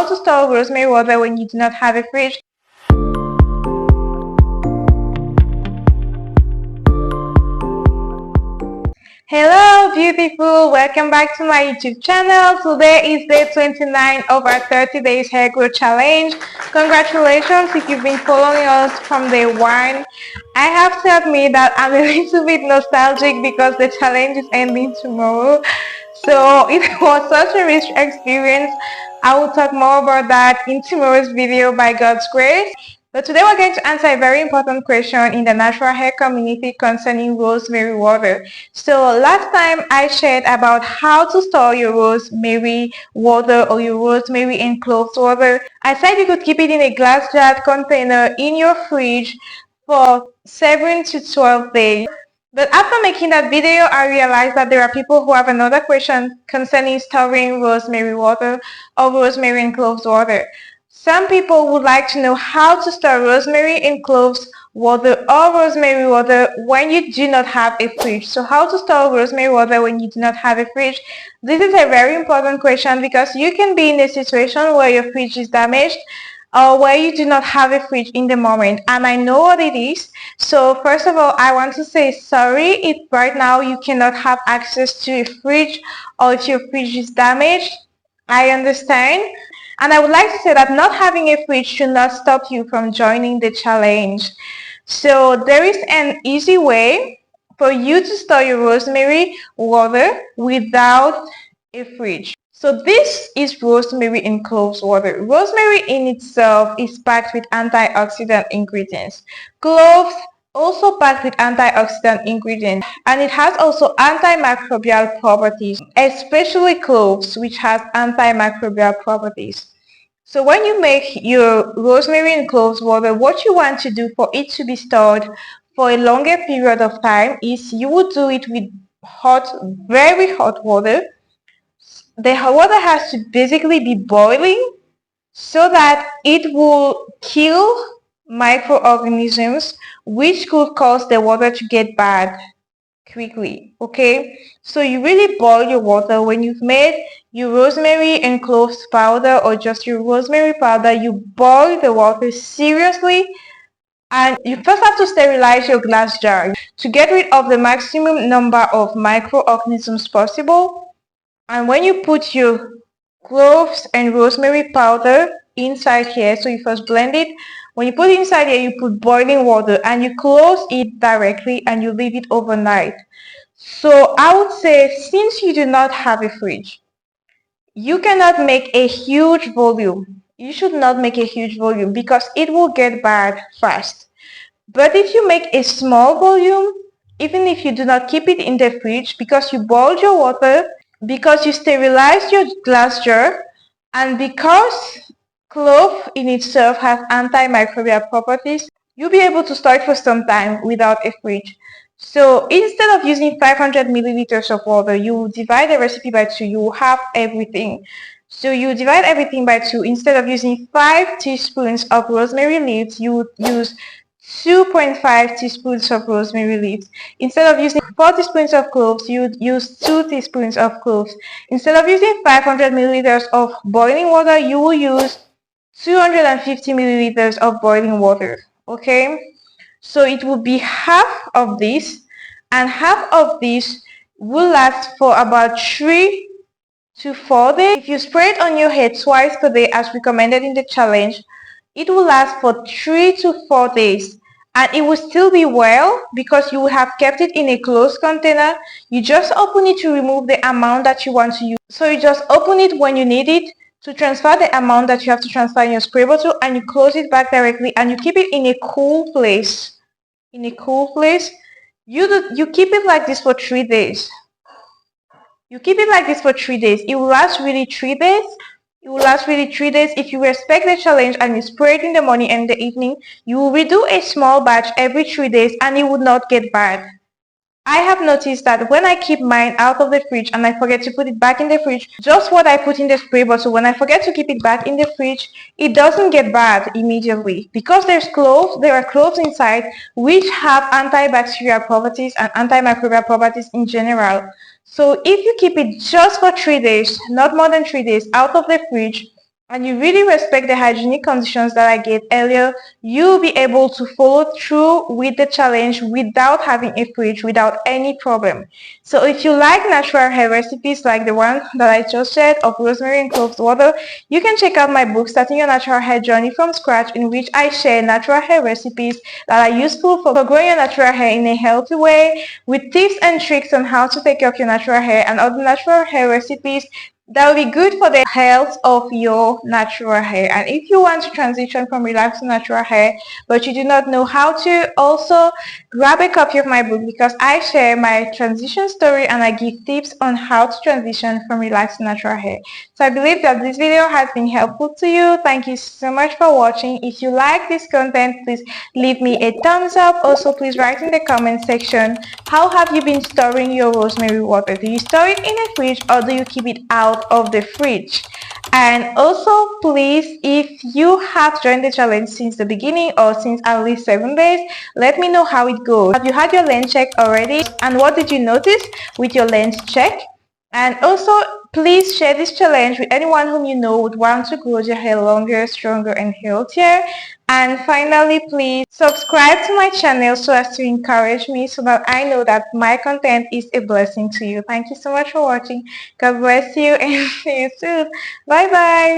to store rosemary water when you do not have a fridge. Hello beautiful, welcome back to my YouTube channel. Today is day 29 of our 30 days hair growth challenge. Congratulations if you've been following us from day one. I have to admit that I'm a little bit nostalgic because the challenge is ending tomorrow. So it was such a rich experience. I will talk more about that in tomorrow's video by God's grace. But today we're going to answer a very important question in the natural hair community concerning rosemary water. So last time I shared about how to store your rosemary water or your rosemary and cloves water. I said you could keep it in a glass jar container in your fridge for 7 to 12 days. But after making that video, I realized that there are people who have another question concerning storing rosemary water or rosemary and cloves water. Some people would like to know how to store rosemary and cloves water or rosemary water when you do not have a fridge. So how to store rosemary water when you do not have a fridge? This is a very important question because you can be in a situation where your fridge is damaged or where you do not have a fridge in the moment, and I know what it is. So first of all, I want to say sorry if right now you cannot have access to a fridge or if your fridge is damaged. I understand. And I would like to say that not having a fridge should not stop you from joining the challenge. So there is an easy way for you to store your rosemary water without a fridge. So this is rosemary and cloves water. Rosemary in itself is packed with antioxidant ingredients. Cloves also packed with antioxidant ingredients, and it has also antimicrobial properties, especially cloves, which has antimicrobial properties. So when you make your rosemary and cloves water, what you want to do for it to be stored for a longer period of time is you would do it with hot, very hot water. The water has to basically be boiling so that it will kill microorganisms which could cause the water to get bad quickly. Okay, so you really boil your water. When you've made your rosemary and cloves powder or just your rosemary powder, you boil the water seriously, and you first have to sterilize your glass jar to get rid of the maximum number of microorganisms possible. And when you put your cloves and rosemary powder inside here, so you first blend it. When you put it inside here, you put boiling water and you close it directly and you leave it overnight. So I would say, since you do not have a fridge, you cannot make a huge volume. You should not make a huge volume because it will get bad fast. But if you make a small volume, even if you do not keep it in the fridge because you boiled your water, because you sterilized your glass jar, and because clove in itself has antimicrobial properties, you'll be able to store it for some time without a fridge. So instead of using 500 milliliters of water, you divide the recipe by 2. You will have everything. So you divide everything by 2. Instead of using 5 teaspoons of rosemary leaves, you would use 2.5 teaspoons of rosemary leaves. Instead of using 4 teaspoons of cloves, you would use 2 teaspoons of cloves. Instead of using 500 milliliters of boiling water, you will use 250 milliliters of boiling water. Okay? So it will be half of this, and half of this will last for about 3 to 4 days. If you spray it on your head twice per day as recommended in the challenge, it will last for 3 to 4 days. And it will still be well because you will have kept it in a closed container. You just open it to remove the amount that you want to use. So you just open it when you need it to transfer the amount that you have to transfer in your spray bottle, and you close it back directly and you keep it in a cool place. In a cool place. You keep it like this for 3 days. You keep it like this for 3 days. It will last really 3 days. It will last really 3 days. If you respect the challenge and you spray it in the morning and the evening, you will redo a small batch every 3 days and it would not get bad. I have noticed that when I keep mine out of the fridge and I forget to put it back in the fridge, just what I put in the spray bottle, when I forget to keep it back in the fridge, it doesn't get bad immediately because there are cloves inside which have antibacterial properties and antimicrobial properties in general. So if you keep it just for 3 days, not more than 3 days, out of the fridge, and you really respect the hygienic conditions that I gave earlier, you'll be able to follow through with the challenge without having a fridge, without any problem. So if you like natural hair recipes like the one that I just shared of rosemary and cloves water, you can check out my book, Starting Your Natural Hair Journey from Scratch, in which I share natural hair recipes that are useful for growing your natural hair in a healthy way, with tips and tricks on how to take care of your natural hair and other natural hair recipes that will be good for the health of your natural hair. And if you want to transition from relaxed to natural hair but you do not know how to, also grab a copy of my book, because I share my transition story and I give tips on how to transition from relaxed to natural hair. So I believe that this video has been helpful to you. Thank you so much for watching. If you like this content, please leave me a thumbs up. Also, please write in the comment section, how have you been storing your rosemary water? Do you store it in a fridge or do you keep it out of the fridge? And also, please, if you have joined the challenge since the beginning or since at least 7 days, let me know how it goes. Have you had your length check already? And what did you notice with your length check? And also, please share this challenge with anyone whom you know would want to grow their hair longer, stronger, and healthier. And finally, please subscribe to my channel so as to encourage me, so that I know that my content is a blessing to you. Thank you so much for watching. God bless you and see you soon. Bye bye.